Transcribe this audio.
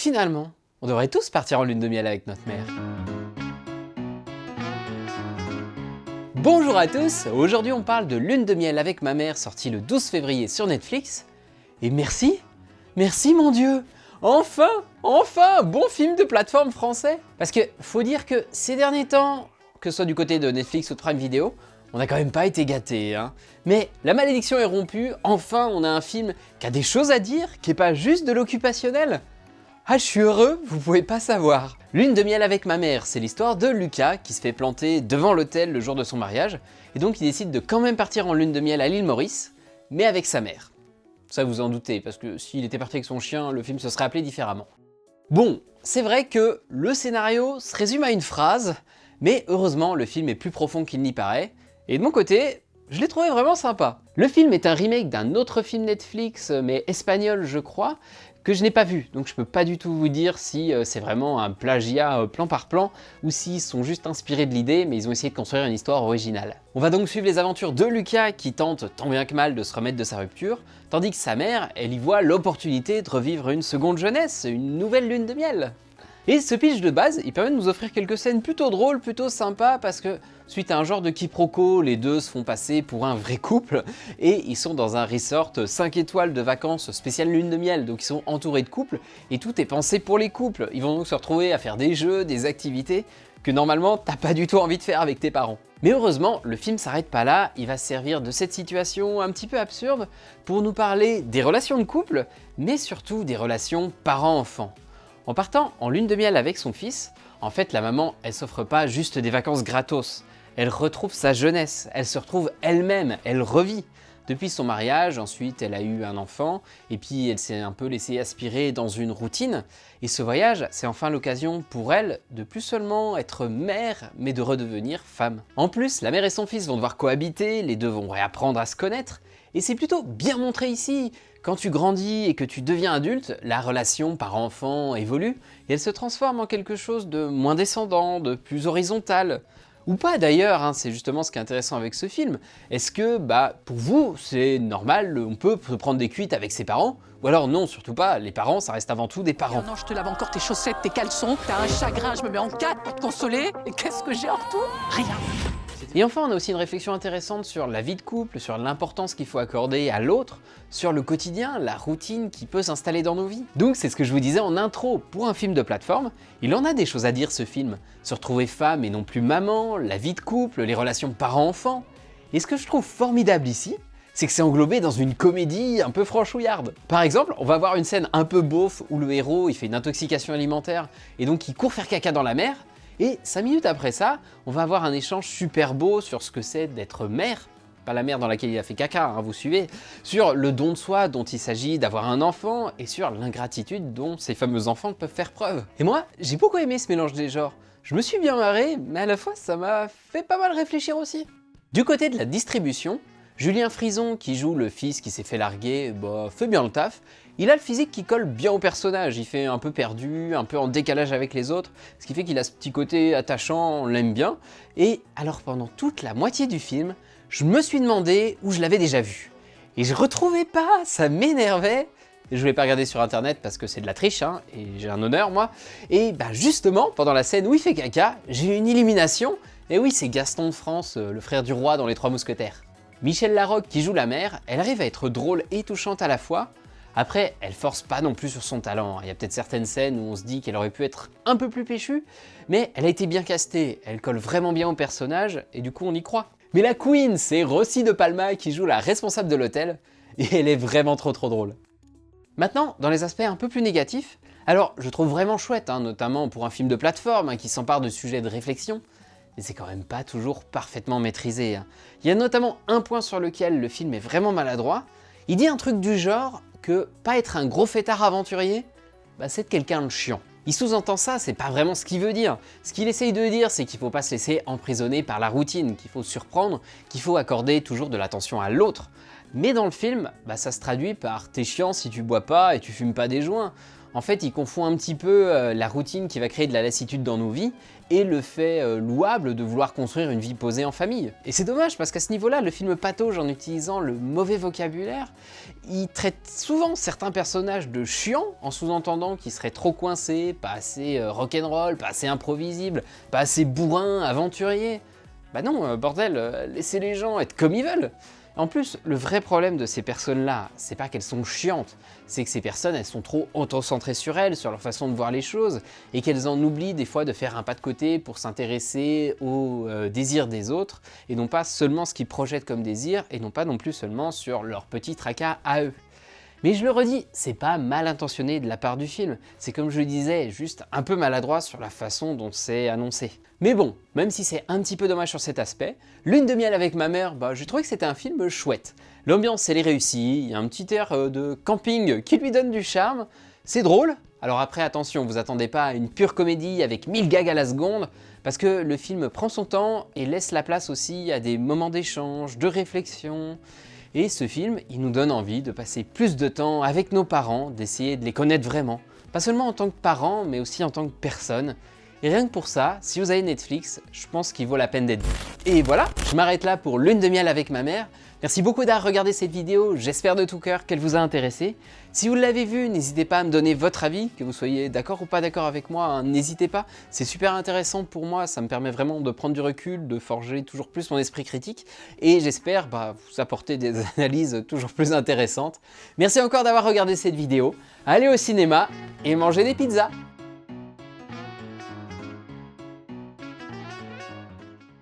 Finalement, on devrait tous partir en lune de miel avec notre mère. Bonjour à tous, aujourd'hui on parle de Lune de miel avec ma mère, sortie le 12 février sur Netflix. Et merci mon Dieu, enfin, un bon film de plateforme français. Parce que faut dire que ces derniers temps, que ce soit du côté de Netflix ou de Prime Video, on n'a quand même pas été gâtés, hein. Mais la malédiction est rompue, enfin on a un film qui a des choses à dire, qui est pas juste de l'occupationnel. Ah, je suis heureux, vous pouvez pas savoir. Lune de miel avec ma mère, c'est l'histoire de Lucas qui se fait planter devant l'hôtel le jour de son mariage, et donc il décide de quand même partir en lune de miel à l'île Maurice, mais avec sa mère. Ça vous en doutez, parce que s'il était parti avec son chien, le film se serait appelé différemment. Bon, c'est vrai que le scénario se résume à une phrase, mais heureusement le film est plus profond qu'il n'y paraît, et de mon côté, je l'ai trouvé vraiment sympa. Le film est un remake d'un autre film Netflix, mais espagnol je crois, que je n'ai pas vu, donc je peux pas du tout vous dire si c'est vraiment un plagiat plan par plan, ou s'ils sont juste inspirés de l'idée, mais ils ont essayé de construire une histoire originale. On va donc suivre les aventures de Lucas qui tente tant bien que mal de se remettre de sa rupture, tandis que sa mère, elle y voit l'opportunité de revivre une seconde jeunesse, une nouvelle lune de miel. Et ce pitch de base, il permet de nous offrir quelques scènes plutôt drôles, plutôt sympas, parce que suite à un genre de quiproquo, les deux se font passer pour un vrai couple, et ils sont dans un resort 5 étoiles de vacances spécial lune de miel, donc ils sont entourés de couples, et tout est pensé pour les couples. Ils vont donc se retrouver à faire des jeux, des activités, que normalement t'as pas du tout envie de faire avec tes parents. Mais heureusement, le film s'arrête pas là, il va se servir de cette situation un petit peu absurde pour nous parler des relations de couple, mais surtout des relations parents-enfants. En partant en lune de miel avec son fils, en fait la maman, elle s'offre pas juste des vacances gratos, elle retrouve sa jeunesse, elle se retrouve elle-même, elle revit. Depuis son mariage, ensuite elle a eu un enfant, et puis elle s'est un peu laissée aspirer dans une routine, et ce voyage, c'est enfin l'occasion pour elle de plus seulement être mère, mais de redevenir femme. En plus, la mère et son fils vont devoir cohabiter, les deux vont réapprendre à se connaître, et c'est plutôt bien montré ici. Quand tu grandis et que tu deviens adulte, la relation parent-enfant évolue et elle se transforme en quelque chose de moins descendant, de plus horizontal. Ou pas d'ailleurs, hein, c'est justement ce qui est intéressant avec ce film. Est-ce que, pour vous, c'est normal, on peut se prendre des cuites avec ses parents? Ou alors non, surtout pas, les parents, ça reste avant tout des parents. Non, je te lave encore tes chaussettes, tes caleçons, t'as un chagrin, je me mets en quatre pour te consoler, et qu'est-ce que j'ai en retour? Rien. Et enfin, on a aussi une réflexion intéressante sur la vie de couple, sur l'importance qu'il faut accorder à l'autre, sur le quotidien, la routine qui peut s'installer dans nos vies. Donc c'est ce que je vous disais en intro, pour un film de plateforme, il en a des choses à dire ce film. Se retrouver femme et non plus maman, la vie de couple, les relations parents-enfants. Et ce que je trouve formidable ici, c'est que c'est englobé dans une comédie un peu franchouillarde. Par exemple, on va voir une scène un peu beauf où le héros il fait une intoxication alimentaire et donc il court faire caca dans la mer. Et 5 minutes après ça, on va avoir un échange super beau sur ce que c'est d'être mère, pas la mer dans laquelle il a fait caca, hein, vous suivez, sur le don de soi dont il s'agit d'avoir un enfant et sur l'ingratitude dont ces fameux enfants peuvent faire preuve. Et moi, j'ai beaucoup aimé ce mélange des genres. Je me suis bien marré, mais à la fois ça m'a fait pas mal réfléchir aussi. Du côté de la distribution, Julien Frison, qui joue le fils qui s'est fait larguer, fait bien le taf. Il a le physique qui colle bien au personnage, il fait un peu perdu, un peu en décalage avec les autres, ce qui fait qu'il a ce petit côté attachant, on l'aime bien. Et alors pendant toute la moitié du film, je me suis demandé où je l'avais déjà vu. Et je retrouvais pas, ça m'énervait. Je voulais pas regarder sur internet parce que c'est de la triche, hein, et j'ai un honneur moi. Et justement, pendant la scène où il fait caca, j'ai eu une illumination. Et oui, c'est Gaston de France, le frère du roi dans Les Trois Mousquetaires. Michel Larocque qui joue la mère, elle arrive à être drôle et touchante à la fois. Après, elle force pas non plus sur son talent. Il y a peut-être certaines scènes où on se dit qu'elle aurait pu être un peu plus péchue, mais elle a été bien castée, elle colle vraiment bien au personnage, et du coup on y croit. Mais la queen, c'est Rossi de Palma qui joue la responsable de l'hôtel, et elle est vraiment trop drôle. Maintenant, dans les aspects un peu plus négatifs, alors je trouve vraiment chouette, notamment pour un film de plateforme qui s'empare de sujets de réflexion, mais c'est quand même pas toujours parfaitement maîtrisé. Il y a notamment un point sur lequel le film est vraiment maladroit. Il dit un truc du genre que pas être un gros fêtard aventurier, c'est être quelqu'un de chiant. Il sous-entend ça, c'est pas vraiment ce qu'il veut dire. Ce qu'il essaye de dire, c'est qu'il faut pas se laisser emprisonner par la routine, qu'il faut surprendre, qu'il faut accorder toujours de l'attention à l'autre. Mais dans le film, ça se traduit par « t'es chiant si tu bois pas et tu fumes pas des joints ». En fait, il confond un petit peu la routine qui va créer de la lassitude dans nos vies et le fait louable de vouloir construire une vie posée en famille. Et c'est dommage parce qu'à ce niveau-là, le film patauge en utilisant le mauvais vocabulaire. Il traite souvent certains personnages de chiants en sous-entendant qu'ils seraient trop coincés, pas assez rock'n'roll, pas assez imprévisibles, pas assez bourrins, aventuriers. Bah non, bordel, laissez les gens être comme ils veulent. En plus, le vrai problème de ces personnes-là, c'est pas qu'elles sont chiantes, c'est que ces personnes, elles sont trop auto-centrées sur elles, sur leur façon de voir les choses, et qu'elles en oublient des fois de faire un pas de côté pour s'intéresser aux désirs des autres, et non pas seulement ce qu'ils projettent comme désir, et non pas non plus seulement sur leur petit tracas à eux. Mais je le redis, c'est pas mal intentionné de la part du film, c'est comme je le disais, juste un peu maladroit sur la façon dont c'est annoncé. Mais bon, même si c'est un petit peu dommage sur cet aspect, Lune de miel avec ma mère, j'ai trouvé que c'était un film chouette. L'ambiance elle est réussie, il y a un petit air de camping qui lui donne du charme, c'est drôle. Alors après attention, vous attendez pas à une pure comédie avec 1000 gags à la seconde, parce que le film prend son temps et laisse la place aussi à des moments d'échange, de réflexion. Et ce film, il nous donne envie de passer plus de temps avec nos parents, d'essayer de les connaître vraiment. Pas seulement en tant que parents, mais aussi en tant que personne. Et rien que pour ça, si vous avez Netflix, je pense qu'il vaut la peine d'être vu. Et voilà, je m'arrête là pour Lune de miel avec ma mère. Merci beaucoup d'avoir regardé cette vidéo, j'espère de tout cœur qu'elle vous a intéressé. Si vous l'avez vue, n'hésitez pas à me donner votre avis, que vous soyez d'accord ou pas d'accord avec moi, hein, n'hésitez pas. C'est super intéressant pour moi, ça me permet vraiment de prendre du recul, de forger toujours plus mon esprit critique. Et j'espère vous apporter des analyses toujours plus intéressantes. Merci encore d'avoir regardé cette vidéo. Allez au cinéma et mangez des pizzas!